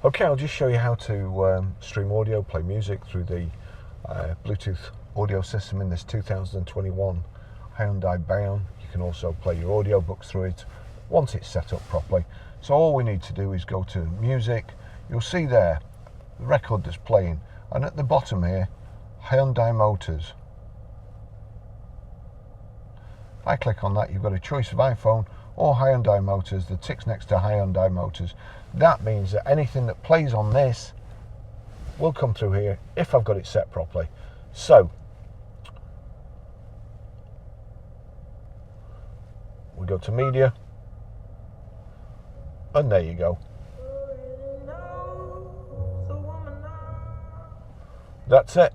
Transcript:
Okay, I'll just show you how to stream audio, play music through the Bluetooth audio system in this 2021 Hyundai Bayon. You can also play your audio books through it once it's set up properly. So all we need to do is go to music. You'll see there the record that's playing, and at the bottom here, Hyundai Motors. If I click on that, you've got a choice of iPhone or Hyundai Motors. The tick's next to Hyundai Motors. That means that anything that plays on this will come through here if I've got it set properly. So we go to media, and there you go. That's it.